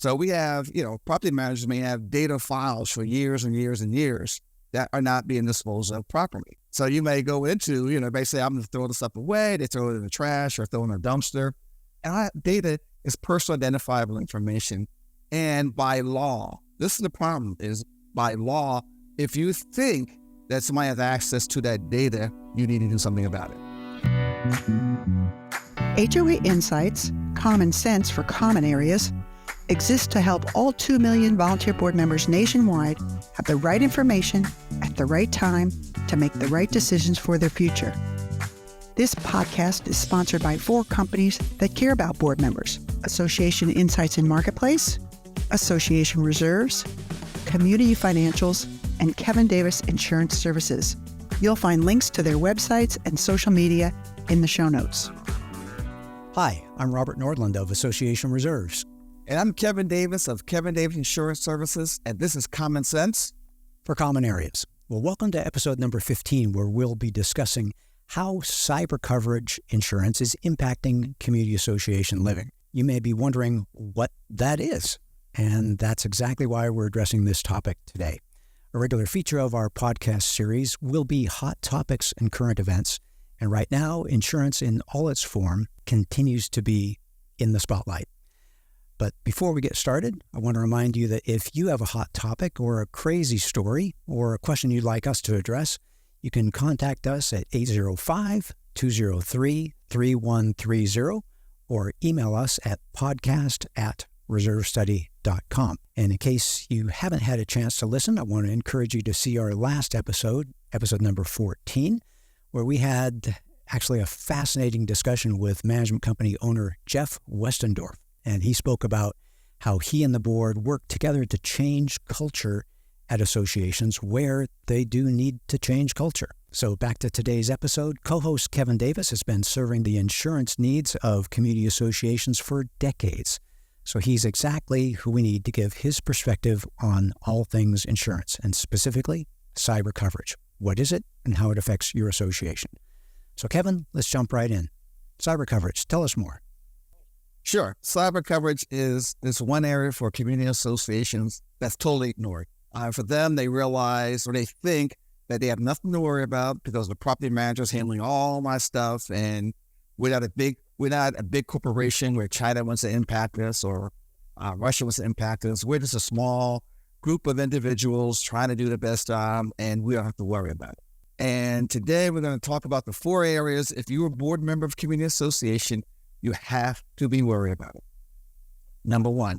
So we have, property managers may have data files for years and years and years that are not being disposed of properly. So you may go into, they say, I'm going to throw this stuff away. They throw it in the trash or throw it in a dumpster. And all that data is personal identifiable information. And by law, this is the problem, is by law, if you think that somebody has access to that data, you need to do something about it. HOA Insights, common sense for common areas, exists to help all 2 million volunteer board members nationwide have the right information at the right time to make the right decisions for their future. This podcast is sponsored by 4 companies that care about board members: Association Insights and Marketplace, Association Reserves, Community Financials, and Kevin Davis Insurance Services. You'll find links to their websites and social media in the show notes. Hi, I'm Robert Nordlund of Association Reserves. And I'm Kevin Davis of Kevin Davis Insurance Services, and this is Common Sense for Common Areas. Well, welcome to episode number 15, where we'll be discussing how cyber coverage insurance is impacting community association living. You may be wondering what that is, and that's exactly why we're addressing this topic today. A regular feature of our podcast series will be hot topics and current events, and right now, insurance in all its form continues to be in the spotlight. But before we get started, I want to remind you that if you have a hot topic or a crazy story or a question you'd like us to address, you can contact us at 805-203-3130 or email us at podcast@reservestudy.com. And in case you haven't had a chance to listen, I want to encourage you to see our last episode number 14, where we had actually a fascinating discussion with management company owner Jeff Westendorf. And he spoke about how he and the board work together to change culture at associations where they do need to change culture. So back to today's episode, co-host Kevin Davis has been serving the insurance needs of community associations for decades. So he's exactly who we need to give his perspective on all things insurance, and specifically cyber coverage. What is it and how it affects your association? So Kevin, let's jump right in. Cyber coverage, tell us more. Sure. Cyber coverage is this one area for community associations that's totally ignored. For them, they realize or they think that they have nothing to worry about because the property manager is handling all my stuff, and we're not a big corporation where China wants to impact us or Russia wants to impact us. We're just a small group of individuals trying to do the best job, and we don't have to worry about it. And today we're going to talk about the 4 areas. If you're a board member of a community association, you have to be worried about it. Number 1,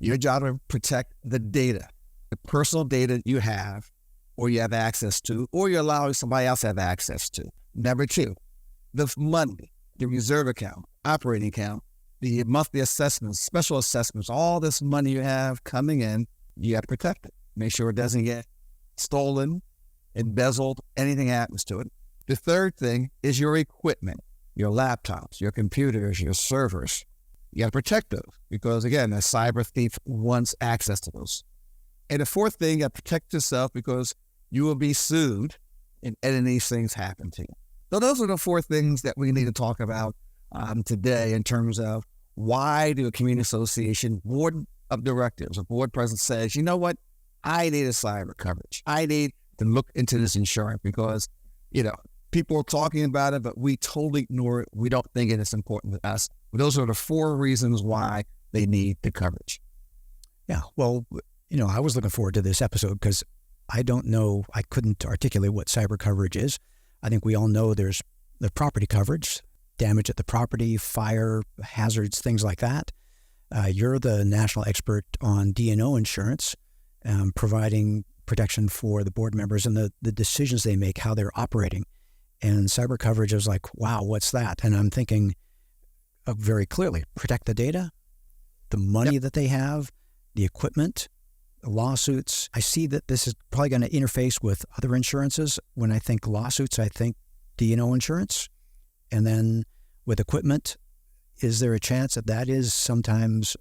your job to protect the data, the personal data you have or you have access to, or you're allowing somebody else to have access to. Number 2, the money, the reserve account, operating account, the monthly assessments, special assessments, all this money you have coming in, you have to protect it. Make sure it doesn't get stolen, embezzled, anything happens to it. The third thing is your equipment. Your laptops, your computers, your servers. You got to protect those because, again, a cyber thief wants access to those. And the fourth thing, you got to protect yourself because you will be sued if any of these things happen to you. So those are the 4 things that we need to talk about today in terms of why do a community association board of directors, a board president says, you know what, I need a cyber coverage. I need to look into this insurance because, people are talking about it, but we totally ignore it. We don't think it is important to us. But those are the 4 reasons why they need the coverage. Yeah, well, I was looking forward to this episode because I couldn't articulate what cyber coverage is. I think we all know there's the property coverage, damage at the property, fire, hazards, things like that. You're the national expert on D&O insurance, providing protection for the board members and the decisions they make, how they're operating. And cyber coverage is like, wow, what's that? And I'm thinking very clearly, protect the data, the money that they have, the equipment, the lawsuits. I see that this is probably going to interface with other insurances. When I think lawsuits, I think D&O insurance. And then with equipment, is there a chance that is sometimes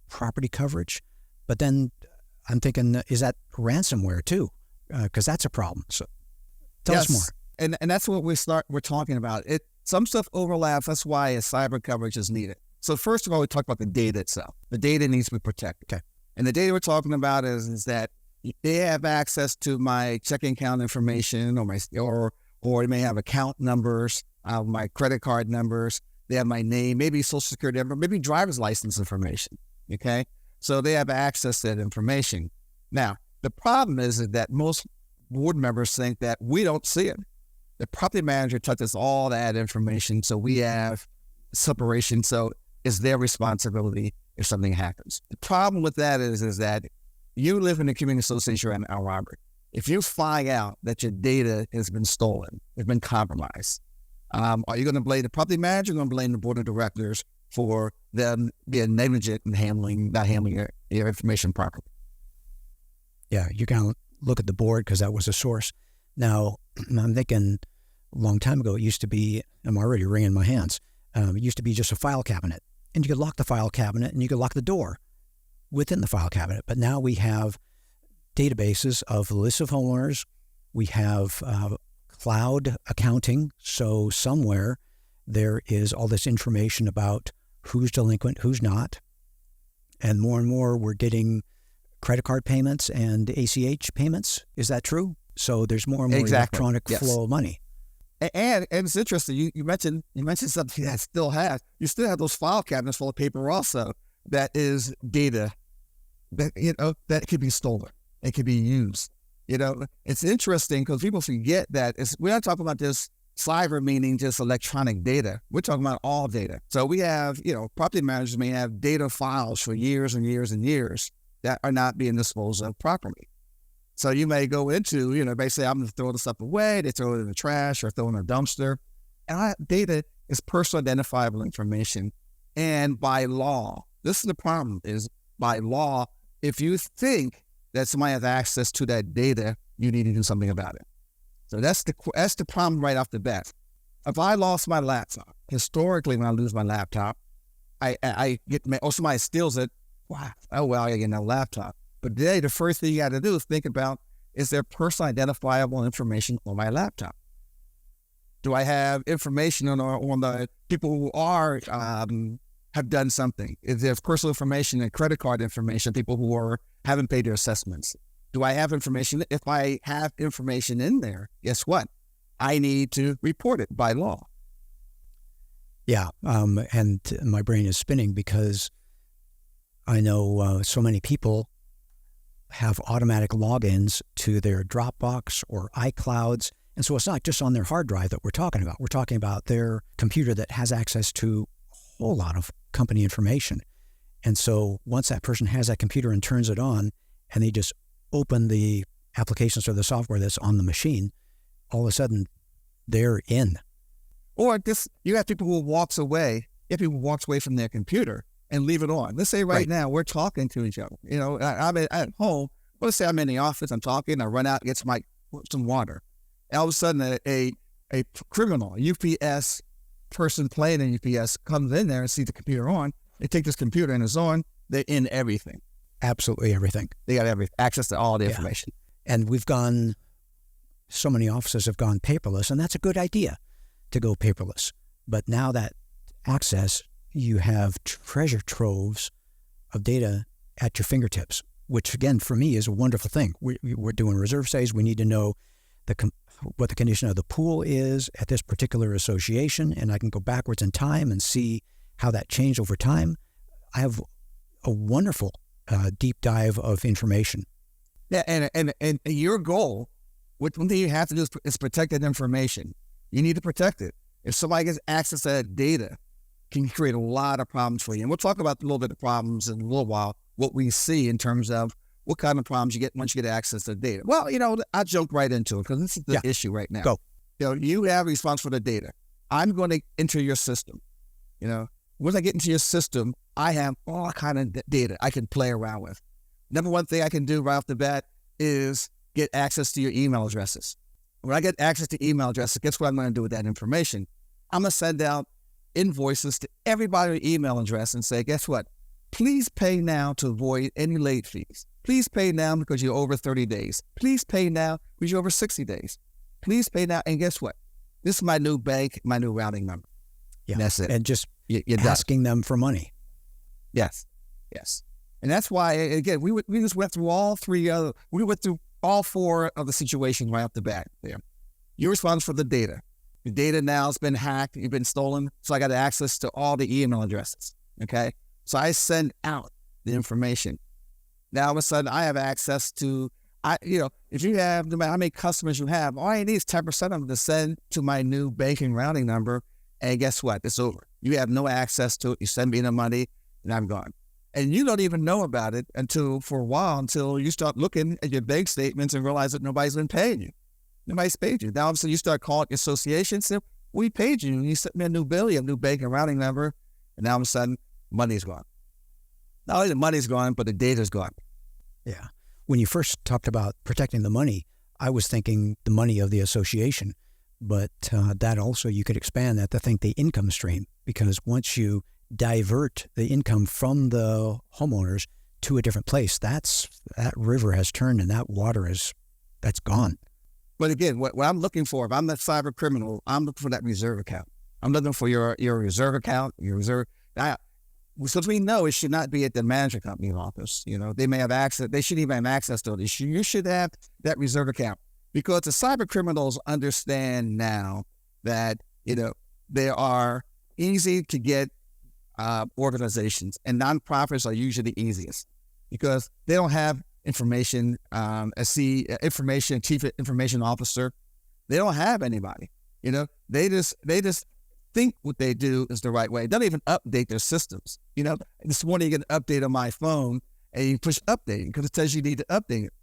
property coverage? But then I'm thinking, is that ransomware too? Because that's a problem. So tell us more. And that's what we're talking about. Some stuff overlaps. That's why a cyber coverage is needed. So first of all, we talk about the data itself. The data needs to be protected. Okay. And the data we're talking about is that they have access to my checking account information or they may have account numbers, my credit card numbers. They have my name, maybe social security number, maybe driver's license information. Okay. So they have access to that information. Now, the problem is that most board members think that we don't see it. The property manager touches all that information. So we have separation. So it's their responsibility if something happens. The problem with that is that you live in a community association in Ann Arbor. If you find out that your data has been stolen, it's been compromised, are you going to blame the property manager or going to blame the board of directors for them being negligent in not handling your information properly? Yeah, you can look at the board because that was a source. Now, I'm thinking a long time ago, it used to be, I'm already wringing my hands, it used to be just a file cabinet. And you could lock the file cabinet and you could lock the door within the file cabinet. But now we have databases of lists of homeowners. We have cloud accounting. So somewhere there is all this information about who's delinquent, who's not. And more we're getting credit card payments and ACH payments. Is that true? So there's more and more electronic flow of money. And it's interesting. You mentioned something that you still have those file cabinets full of paper also. That is data that could be stolen. It could be used. It's interesting because people forget that we're not talking about just cyber meaning just electronic data. We're talking about all data. So we have, property managers may have data files for years and years and years that are not being disposed of properly. So you may go into, basically I'm going to throw this stuff away. They throw it in the trash or throw it in a dumpster. And that data is personal identifiable information. And by law, this is the problem, is by law, if you think that somebody has access to that data, you need to do something about it. So that's the problem right off the bat. If I lost my laptop, historically when I lose my laptop, I get somebody steals it. Wow, oh well, I get a laptop. But today, the first thing you got to do is think about, is there personal identifiable information on my laptop? Do I have information on the people who have done something? Is there personal information and credit card information, people who haven't paid their assessments? Do I have information? If I have information in there, guess what? I need to report it by law. Yeah, and my brain is spinning because I know so many people have automatic logins to their Dropbox or iClouds. And so it's not just on their hard drive that we're talking about. We're talking about their computer that has access to a whole lot of company information. And so once that person has that computer and turns it on and they just open the applications or the software that's on the machine, all of a sudden they're in. Or you have people who walks away from their computer and leave it on. Let's say right now we're talking to each other. I'm at home. Let's say I'm in the office. I'm talking. I run out, get some water. And all of a sudden, a criminal, UPS person playing in UPS comes in there and sees the computer on. They take this computer and it's on. They're in everything. Absolutely everything. They got access to all the information. And so many offices have gone paperless, and that's a good idea to go paperless. But now that access, you have treasure troves of data at your fingertips, which again, for me, is a wonderful thing. We're doing reserve studies. We need to know what the condition of the pool is at this particular association, and I can go backwards in time and see how that changed over time. I have a wonderful deep dive of information. Yeah, and your goal, one thing you have to do is protect that information. You need to protect it. If somebody gets access to that data, can create a lot of problems for you. And we'll talk about a little bit of problems in a little while, what we see in terms of what kind of problems you get once you get access to the data. Well, I jumped right into it because this is the issue right now. Go. You have response for the data. I'm going to enter your system. Once I get into your system, I have all kind of data I can play around with. Number one thing I can do right off the bat is get access to your email addresses. When I get access to email addresses, guess what I'm going to do with that information? I'm going to send out invoices to everybody's email address and say, guess what? Please pay now to avoid any late fees. Please pay now because you're over 30 days. Please pay now because you're over 60 days. Please pay now. And guess what? This is my new bank, my new routing number. Yeah. And that's it. And just You're done. asking them for money. Yes. And that's why, again, we just went through we went through all four of the situations right off the bat there. You're responsible for the data. The data now has been hacked, you've been stolen, so I got access to all the email addresses, okay? So I send out the information. Now all of a sudden I have access to, if you have, no matter how many customers you have, all I need is 10% of them to send to my new banking routing number, and guess what? It's over. You have no access to it. You send me the money, and I'm gone. And you don't even know about it until you start looking at your bank statements and realize that nobody's been paying you. Nobody's paid you. Now, obviously, you start calling your association and say, we paid you. And you sent me a new bill, you have a new banking routing number, and now all of a sudden, money's gone. Not only the money's gone, but the data's gone. Yeah. When you first talked about protecting the money, I was thinking the money of the association. But that also, you could expand that to think the income stream, because once you divert the income from the homeowners to a different place, that river has turned and that water that's gone. But again, what I'm looking for, if I'm that cyber criminal, I'm looking for that reserve account. I'm looking for your reserve account, your reserve. Now, because we know it should not be at the management company's office. They may have access. They shouldn't even have access to it. You should have that reserve account, because the cyber criminals understand now that they are easy to get organizations, and nonprofits are usually the easiest because they don't have information, chief information officer. They don't have anybody. They just think what they do is the right way. They don't even update their systems. This morning you get an update on my phone and you push update because it tells you need to update it.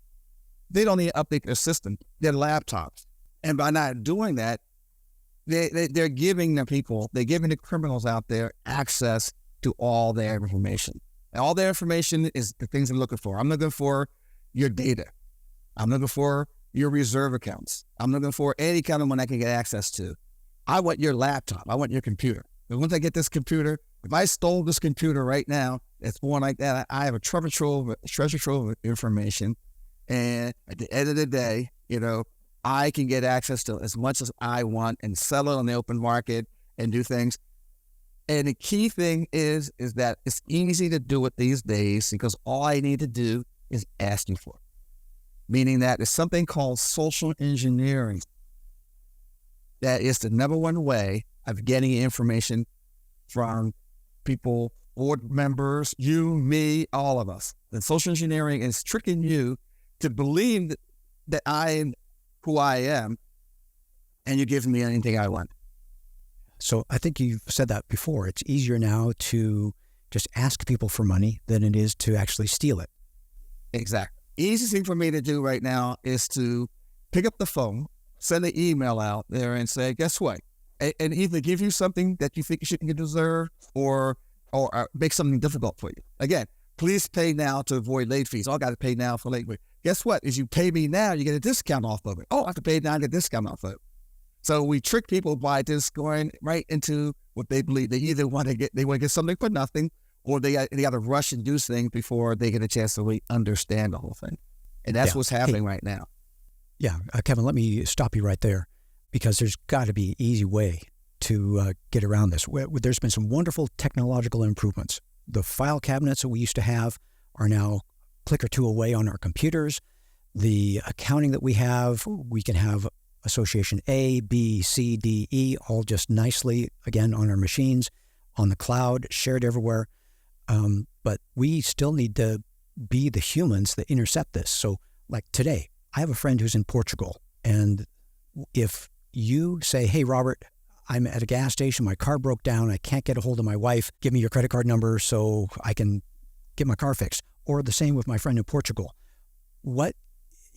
They don't need to update their system, their laptops. And by not doing that, they're giving the criminals out there access to all their information. And all their information is the things I'm looking for. I'm looking for your data. I'm looking for your reserve accounts. I'm looking for any kind of one I can get access to. I want your laptop. I want your computer. And once I get this computer, if I stole this computer right now, it's more like that. I have a treasure trove of information. And at the end of the day, I can get access to as much as I want and sell it on the open market and do things. And the key thing is that it's easy to do it these days because all I need to do is ask you for it. Meaning that there's something called social engineering. That is the number one way of getting information from people, board members, you, me, all of us. And social engineering is tricking you to believe that I am who I am, and you're giving me anything I want. So I think you've said that before. It's easier now to just ask people for money than it is to actually steal it. Exactly. Easiest thing for me to do right now is to pick up the phone, send an email out there and say, guess what? And either give you something that you think you shouldn't deserve or make something difficult for you. Again, please pay now to avoid late fees. I got to pay now for late fees. Guess what? If you pay me now, you get a discount off of it. Oh, I have to pay now and get a discount off of it. So we trick people by just going right into what they believe. They either want to get something for nothing, or they got to rush and do things before they get a chance to really understand the whole thing. And that's what's happening right now. Yeah, Kevin, let me stop you right there, because there's got to be an easy way to get around this. There's been some wonderful technological improvements. The file cabinets that we used to have are now a click or two away on our computers. The accounting that we can have Association A, B, C, D, E, all just nicely, again, on our machines, on the cloud, shared everywhere. But we still need to be the humans that intercept this. So like today, I have a friend who's in Portugal. And if you say, hey, Robert, I'm at a gas station, my car broke down, I can't get a hold of my wife, give me your credit card number so I can get my car fixed. Or the same with my friend in Portugal. What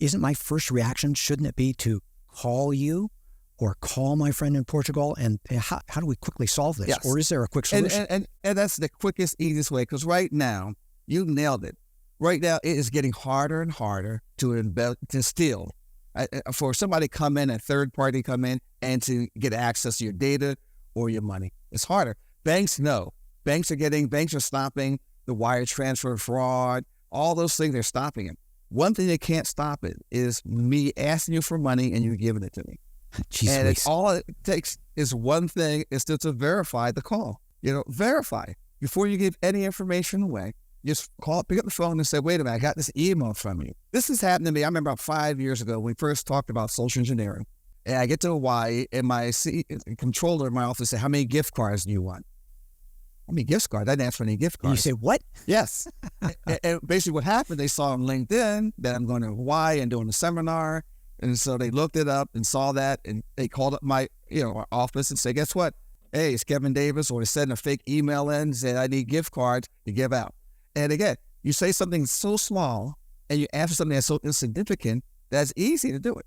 isn't my first reaction? Shouldn't it be to call you or call my friend in Portugal? And how do we quickly solve this? Yes. Or is there a quick solution? And that's the quickest, easiest way, because right now, you nailed it. Right now, it is getting harder and harder to steal. For somebody to come in, a third party come in, and to get access to your data or your money. It's harder. Banks know. Banks are stopping the wire transfer fraud. All those things, they're stopping it. One thing they can't stop it is me asking you for money and you giving it to me. Jeez, and all it takes is one thing, is to verify the call. verify before you give any information away. Just pick up the phone and say, wait a minute, I got this email from you. This has happened to me. I remember about 5 years ago when we first talked about social engineering. And I get to Hawaii and my controller in my office said, how many gift cards do you want? How many gift cards? I didn't ask for any gift cards. And you say, what? Yes. and basically what happened, they saw on LinkedIn that I'm going to Hawaii and doing a seminar. And so they looked it up and saw that, and they called up my our office and said, guess what? Hey, it's Kevin Davis, or they sent a fake email in and said, I need gift cards to give out. And again, you say something so small and you answer something that's so insignificant, that's easy to do it.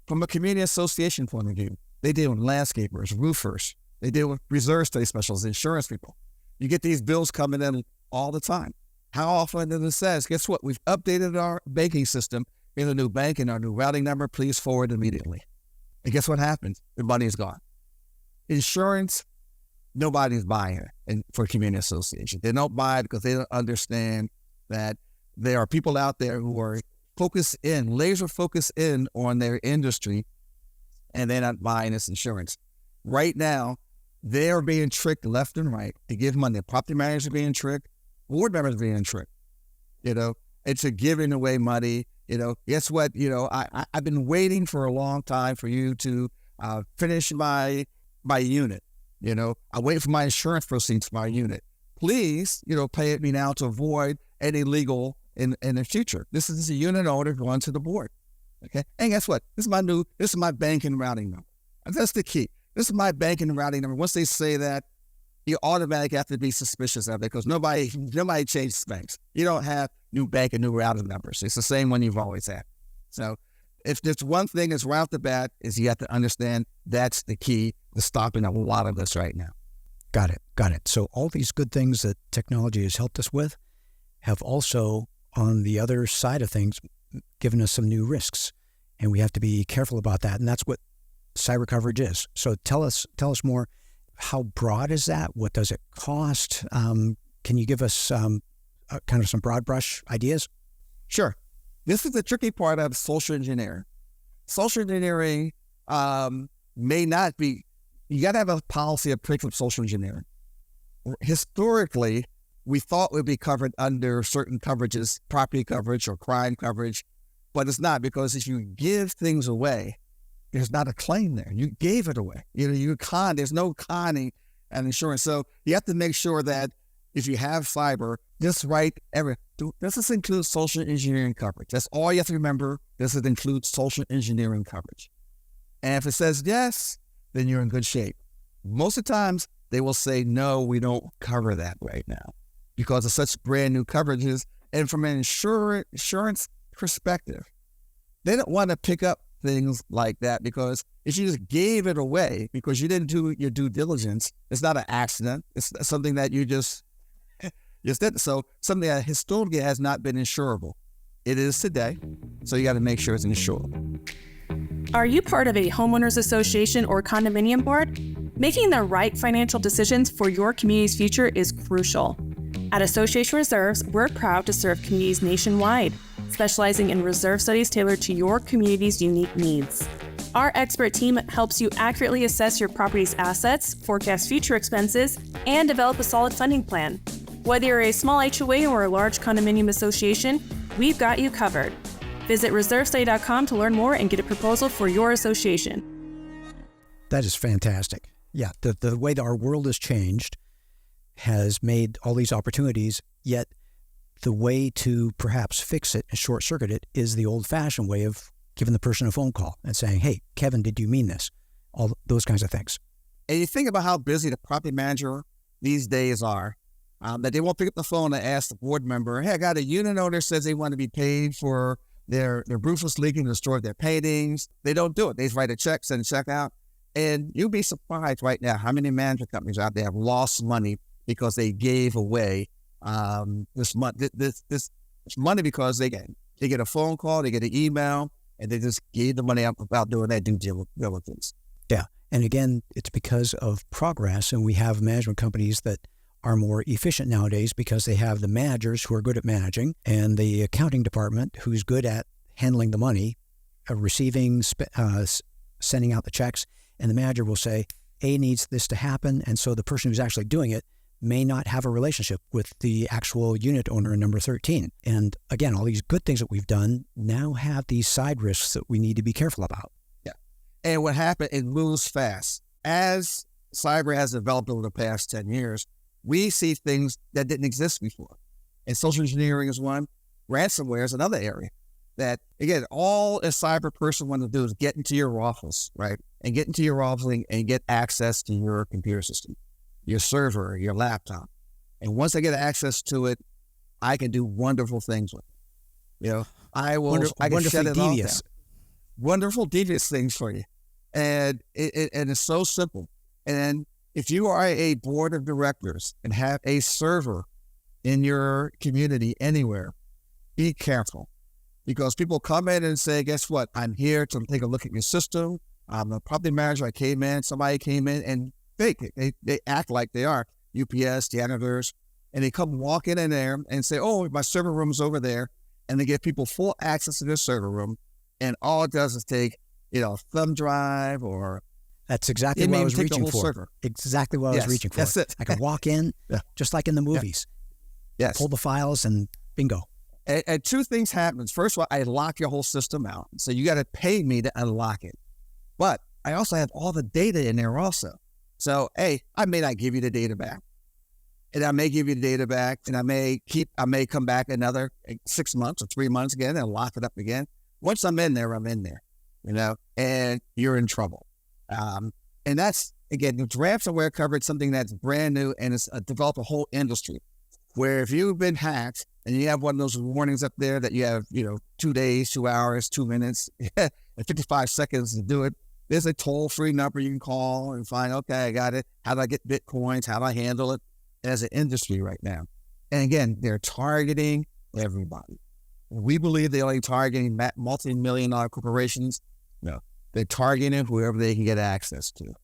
From a community association point of view, they deal with landscapers, roofers, they deal with reserve study specialists, insurance people. You get these bills coming in all the time. How often does it says, guess what? We've updated our banking system in a new bank and our new routing number, please forward immediately. And guess what happens? The money is gone. Insurance, nobody's buying it for community association. They don't buy it because they don't understand that there are people out there who are laser focused in on their industry, and they're not buying this insurance. Right now, they are being tricked left and right to give money. Property managers are being tricked, board members are being tricked. It's a giving away money. Guess what? I've been waiting for a long time for you to finish my unit. I wait for my insurance proceeds for my unit. Please, pay it me now to avoid any legal in the future. This is a unit owner going to the board. Okay. And guess what? This is my banking routing number. And that's the key. This is my banking routing number. Once they say that, you automatically have to be suspicious of it because nobody changes banks. You don't have new bank and new routing numbers. It's the same one you've always had. So if there's one thing that's right off the bat is you have to understand that's the key to stopping a lot of this right now. Got it. So all these good things that technology has helped us with have also, on the other side of things, given us some new risks. And we have to be careful about that. And that's what cyber coverage is. So tell us more. How broad is that? What does it cost? Can you give us kind of some broad brush ideas? Sure. This is the tricky part of social engineering. Social engineering may not be, you got to have a policy of predictive social engineering. Historically, we thought it would be covered under certain coverages, property coverage or crime coverage, but it's not, because if you give things away, there's not a claim there. You gave it away. There's no conning and insurance. So you have to make sure that if you have cyber, just write does this include social engineering coverage? That's all you have to remember. Does it include social engineering coverage? And if it says yes, then you're in good shape. Most of the times they will say, no, we don't cover that right now because of such brand new coverages. And from an insurance perspective, they don't want to pick up things like that, because if you just gave it away because you didn't do your due diligence, it's not an accident. It's something that you just did. So something that historically has not been insurable. It is today. So you got to make sure it's insurable. Are you part of a homeowners association or condominium board? Making the right financial decisions for your community's future is crucial. At Association Reserves, we're proud to serve communities nationwide, specializing in reserve studies tailored to your community's unique needs. Our expert team helps you accurately assess your property's assets, forecast future expenses, and develop a solid funding plan. Whether you're a small HOA or a large condominium association, we've got you covered. Visit reservestudy.com to learn more and get a proposal for your association. That is fantastic. Yeah, the way that our world has changed has made all these opportunities, yet the way to perhaps fix it and short-circuit it is the old-fashioned way of giving the person a phone call and saying, hey, Kevin, did you mean this? All those kinds of things. And you think about how busy the property manager these days are, that they won't pick up the phone and ask the board member, hey, I got a unit owner says they want to be paid for their roof was leaking, destroyed their paintings. They don't do it. They just write a check, send a check out. And you'll be surprised right now how many management companies out there have lost money because they gave away this money because they get a phone call, they get an email, and they just gave the money up without doing that due diligence. Yeah. And again, it's because of progress, and we have management companies that are more efficient nowadays because they have the managers who are good at managing and the accounting department who's good at handling the money, receiving, sending out the checks, and the manager will say, A needs this to happen, and so the person who's actually doing it may not have a relationship with the actual unit owner in number 13. And again, all these good things that we've done now have these side risks that we need to be careful about. Yeah. And what happened, it moves fast. As cyber has developed over the past 10 years, we see things that didn't exist before. And social engineering is one. Ransomware is another area that, again, all a cyber person wants to do is get into your office, right? And get into your office and get access to your computer system, your server, your laptop. And once I get access to it, I can do wonderful things with it. You know, I can shut it all down. Wonderful, devious things for you. And it's so simple. And if you are a board of directors and have a server in your community anywhere, be careful. Because people come in and say, guess what? I'm here to take a look at your system. I'm a property manager. I came in, somebody came in and fake it. They act like they are UPS, janitors, and they come walking in there and say, oh, my server room's over there. And they give people full access to their server room. And all it does is take, a thumb drive or... That's exactly what I was reaching for. Server. Exactly what I was reaching for. That's it. I could walk in, just like in the movies. Yes. Pull the files and bingo. And two things happen. First of all, I lock your whole system out. So you got to pay me to unlock it. But I also have all the data in there also. So, hey, I may not give you the data back. And I may give you the data back, and I may come back another 6 months or 3 months again and lock it up again. Once I'm in there, and you're in trouble. And that's, again, the ransomware coverage, something that's brand new, and it's developed a whole industry where if you've been hacked and you have one of those warnings up there that you have, 2 days, 2 hours, 2 minutes, and 55 seconds to do it, there's a toll-free number you can call and find, okay, I got it. How do I get Bitcoins? How do I handle it as an industry right now? And again, they're targeting everybody. We believe they're only targeting multi-million-dollar corporations. No, they're targeting whoever they can get access to.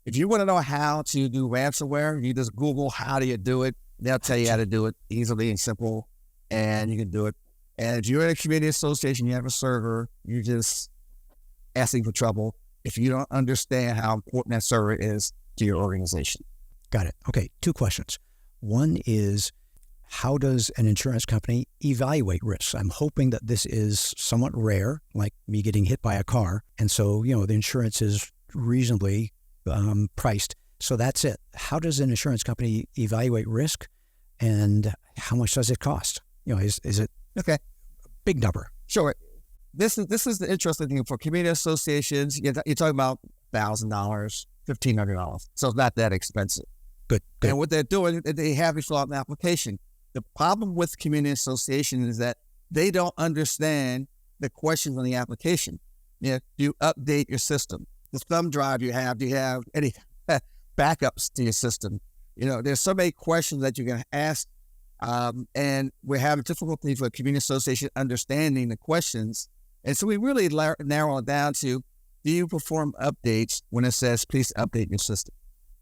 If you want to know how to do ransomware, you just Google how do you do it. They'll tell you how to do it easily and simple, and you can do it. And if you're in a community association, you have a server, you're just asking for trouble if you don't understand how important that server is to your organization. Got it. Okay, 2 questions. One is, how does an insurance company evaluate risks? I'm hoping that this is somewhat rare, like me getting hit by a car. And so, the insurance is reasonably priced. So that's it. How does an insurance company evaluate risk, and how much does it cost? Is it okay? A big number? Sure. This is the interesting thing for community associations. You're talking about $1,000, $1,500. So it's not that expensive. Good. And what they're doing, they have you fill out an application. The problem with community associations is that they don't understand the questions on the application. Do you update your system? The thumb drive you have, do you have any backups to your system? There's so many questions that you can ask, and we're having difficulty for a community association understanding the questions. And so we really narrow it down to, do you perform updates when it says, please update your system?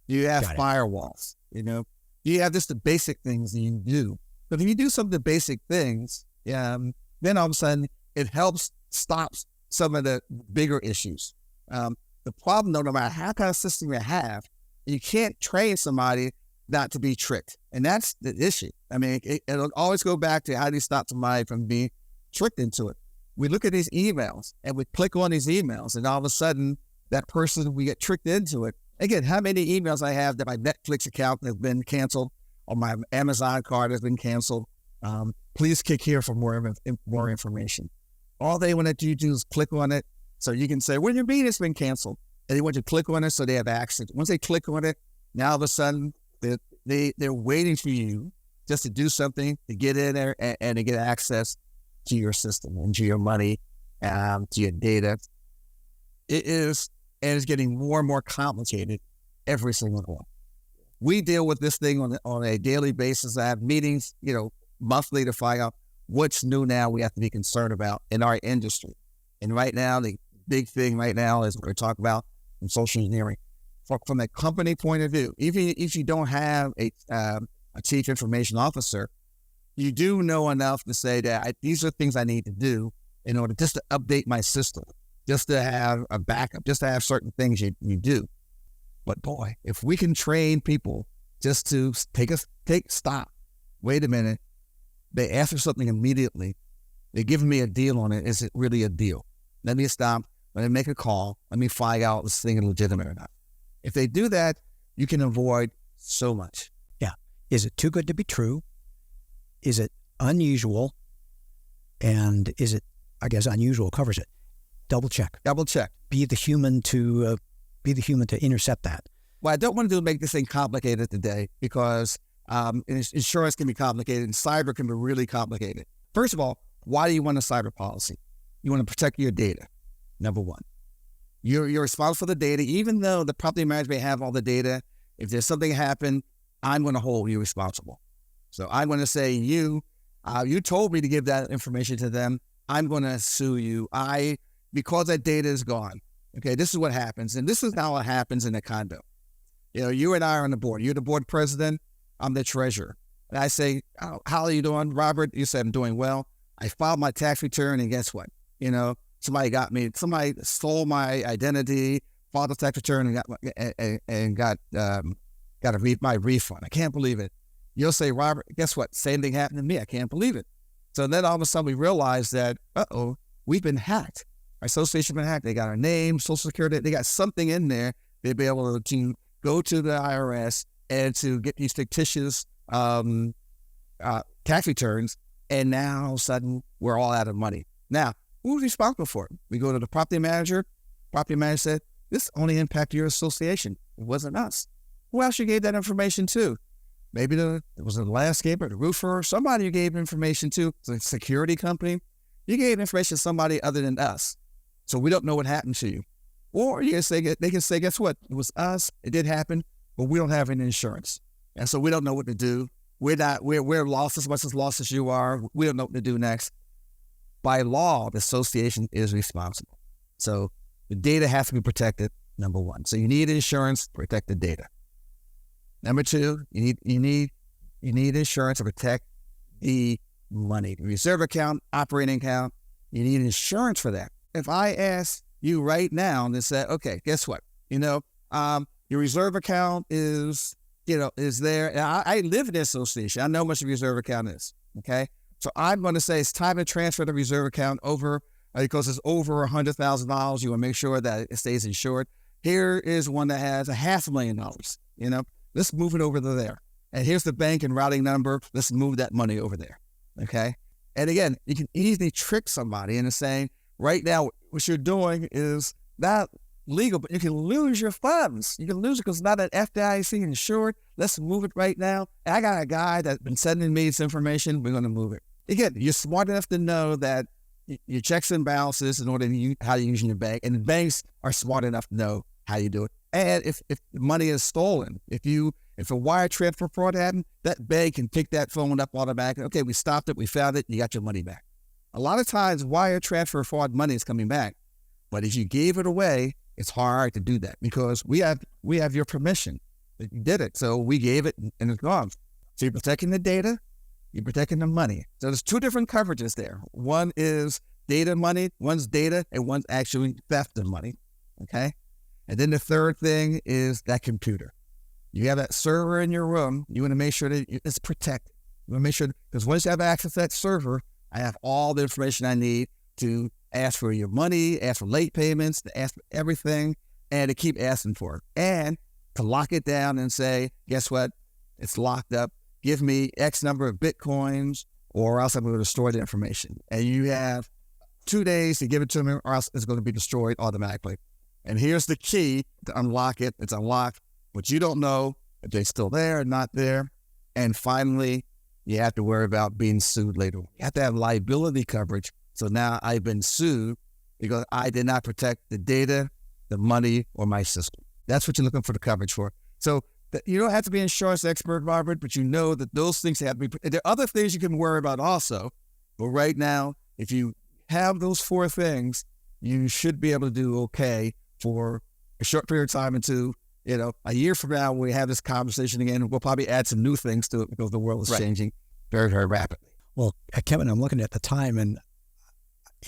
Do you have firewalls? Do you have just the basic things that you do? But if you do some of the basic things, then all of a sudden it helps stop some of the bigger issues. The problem, though, no matter how kind of system you have, you can't train somebody not to be tricked. And that's the issue. It'll always go back to, how do you stop somebody from being tricked into it? We look at these emails and we click on these emails, and all of a sudden that person, we get tricked into it. Again, how many emails I have that my Netflix account has been canceled or my Amazon card has been canceled. Please click here for more information. All they want you to do is click on it. So you can say, what do you mean it's been canceled? And they want you to click on it so they have access. Once they click on it, now all of a sudden they're waiting for you just to do something, to get in there and to get access to your system and to your money, to your data. And it's getting more and more complicated every single one. We deal with this thing on a daily basis. I have meetings, monthly to find out what's new now we have to be concerned about in our industry. And right now, the big thing right now is what we're talking about in social engineering. From a company point of view, even if you don't have a chief information officer, you do know enough to say that these are things I need to do in order just to update my system, just to have a backup, just to have certain things you do. But boy, if we can train people just to stop. Wait a minute. They ask for something immediately. They're giving me a deal on it. Is it really a deal? Let me stop. Let me make a call. Let me find out if this thing is legitimate or not. If they do that, you can avoid so much. Yeah. Is it too good to be true? Is it unusual? And is it, I guess unusual covers it. Double check. Double check. Be the human to intercept that. What I don't want to do is make this thing complicated today, because insurance can be complicated and cyber can be really complicated. First of all, why do you want a cyber policy? You want to protect your data, number one. You're responsible for the data, even though the property manager may have all the data. If there's something happen, I'm going to hold you responsible. So I'm going to say, you told me to give that information to them. I'm going to sue you. Because that data is gone. Okay, this is what happens. And this is how it happens in a condo. You and I are on the board. You're the board president. I'm the treasurer. And I say, how are you doing, Robert? You said, I'm doing well. I filed my tax return, and guess what? Somebody stole my identity, filed the tax return, and got my refund. I can't believe it. You'll say, Robert, guess what? Same thing happened to me. I can't believe it. So then all of a sudden we realize that, we've been hacked. Our association been hacked. They got our name, social security. They got something in there. They'd be able to go to the IRS and to get these fictitious tax returns. And now all of a sudden we're all out of money. Now, who's responsible for it? We go to the property manager. Property manager said, this only impacted your association. It wasn't us. Who else you gave that information to? Maybe it was the landscaper, the roofer, somebody you gave information to, the security company. You gave information to somebody other than us. So we don't know what happened to you. Or they can say, guess what? It was us. It did happen, but we don't have any insurance. And so we don't know what to do. We're lost as much as you are. We don't know what to do next. By law, the association is responsible. So the data has to be protected, number one. So you need insurance to protect the data. Number two, you need insurance to protect the money. The reserve account, operating account, you need insurance for that. If I ask you right now and say, okay, guess what? Your reserve account is there. And I live in the association. I know how much the reserve account is. Okay. So I'm going to say it's time to transfer the reserve account over, because it's over $100,000. You want to make sure that it stays insured. Here is one that has $500,000. Let's move it over to there. And here's the bank and routing number. Let's move that money over there. Okay. And again, you can easily trick somebody into saying, right now, what you're doing is not legal, but you can lose your funds. You can lose it because it's not an FDIC insured. Let's move it right now. And I got a guy that's been sending me this information. We're going to move it. Again, you're smart enough to know that your checks and balances in order to how you're using your bank, and the banks are smart enough to know how you do it. And if money is stolen, if a wire transfer fraud happened, that bank can pick that phone up automatically. Okay, we stopped it, we found it, you got your money back. A lot of times, wire transfer fraud money is coming back, but if you gave it away, it's hard to do that because we have your permission that you did it. So we gave it, and it's gone. So you're protecting the data, you're protecting the money. So there's two different coverages there. One is data money, one's data, and one's actually theft of money. Okay, and then the third thing is that computer. You have that server in your room. You want to make sure that it's protected. You want to make sure, because once you have access to that server, I have all the information I need to ask for your money, ask for late payments, to ask for everything, and to keep asking for it. And to lock it down and say, guess what? It's locked up. Give me X number of Bitcoins, or else I'm going to destroy the information. And you have 2 days to give it to me, or else it's going to be destroyed automatically. And here's the key to unlock it. It's unlocked, but you don't know if they're still there or not there. And finally, you have to worry about being sued later. You have to have liability coverage. So now I've been sued because I did not protect the data, the money, or my system. That's what you're looking for the coverage for. So you don't have to be an insurance expert, Robert, but you know that those things have to be. There are other things you can worry about also. But right now, if you have those four things, you should be able to do okay for a short period of time until, a year from now, when we have this conversation again, we'll probably add some new things to it because the world is changing very, very rapidly. Well, Kevin, I'm looking at the time, and,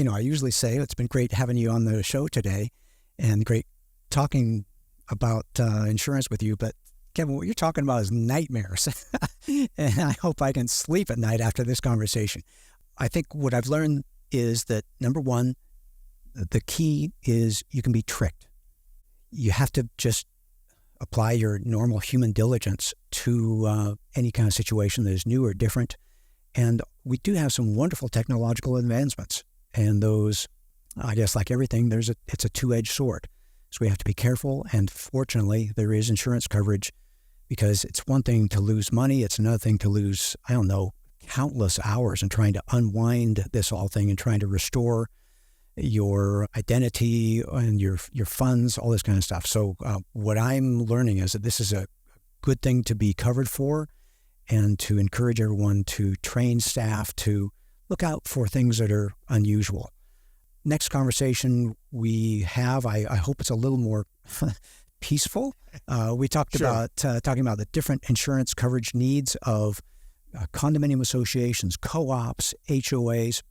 I usually say it's been great having you on the show today and great talking about insurance with you, but Kevin, what you're talking about is nightmares. And I hope I can sleep at night after this conversation. I think what I've learned is that, number one, the key is you can be tricked. You have to just apply your normal human diligence to any kind of situation that is new or different. And we do have some wonderful technological advancements. And those, I guess like everything, it's a two-edged sword. So we have to be careful. And fortunately, there is insurance coverage, because it's one thing to lose money. It's another thing to lose, countless hours in trying to unwind this whole thing and trying to restore your identity and your funds, all this kind of stuff. So what I'm learning is that this is a good thing to be covered for, and to encourage everyone to train staff to look out for things that are unusual. Next conversation we have, I hope it's a little more peaceful. We talked about talking about the different insurance coverage needs of condominium associations, co-ops, HOAs,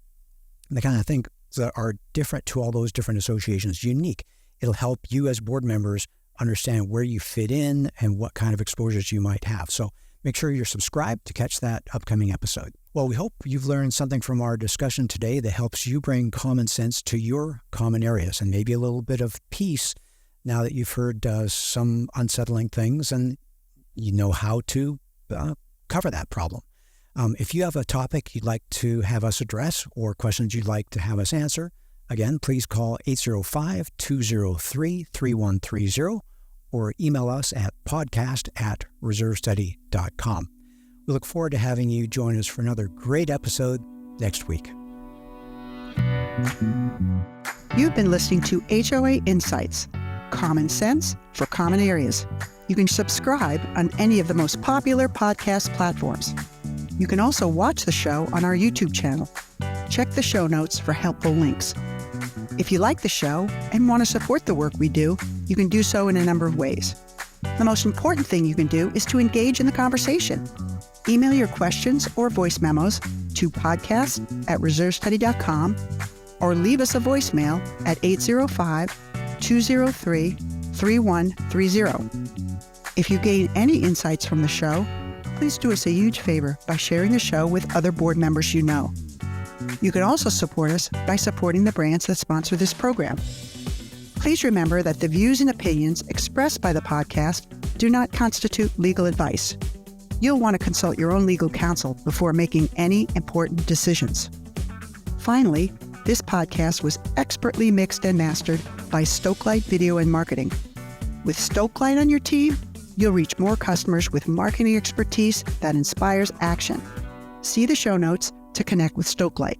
the kind of things that are different to all those different associations, unique. It'll help you as board members understand where you fit in and what kind of exposures you might have. So make sure you're subscribed to catch that upcoming episode. Well, we hope you've learned something from our discussion today that helps you bring common sense to your common areas, and maybe a little bit of peace now that you've heard some unsettling things and you know how to cover that problem. If you have a topic you'd like to have us address or questions you'd like to have us answer, again, please call 805-203-3130 or email us at podcast@reservestudy.com. We look forward to having you join us for another great episode next week. You've been listening to HOA Insights, common sense for common areas. You can subscribe on any of the most popular podcast platforms. You can also watch the show on our YouTube channel. Check the show notes for helpful links. If you like the show and want to support the work we do, you can do so in a number of ways. The most important thing you can do is to engage in the conversation. Email your questions or voice memos to podcast@reservestudy.com or leave us a voicemail at 805-203-3130. If you gain any insights from the show, please do us a huge favor by sharing the show with other board members you know. You can also support us by supporting the brands that sponsor this program. Please remember that the views and opinions expressed by the podcast do not constitute legal advice. You'll want to consult your own legal counsel before making any important decisions. Finally, this podcast was expertly mixed and mastered by Stokelight Video and Marketing. With Stokelight on your team, you'll reach more customers with marketing expertise that inspires action. See the show notes to connect with Stokelight.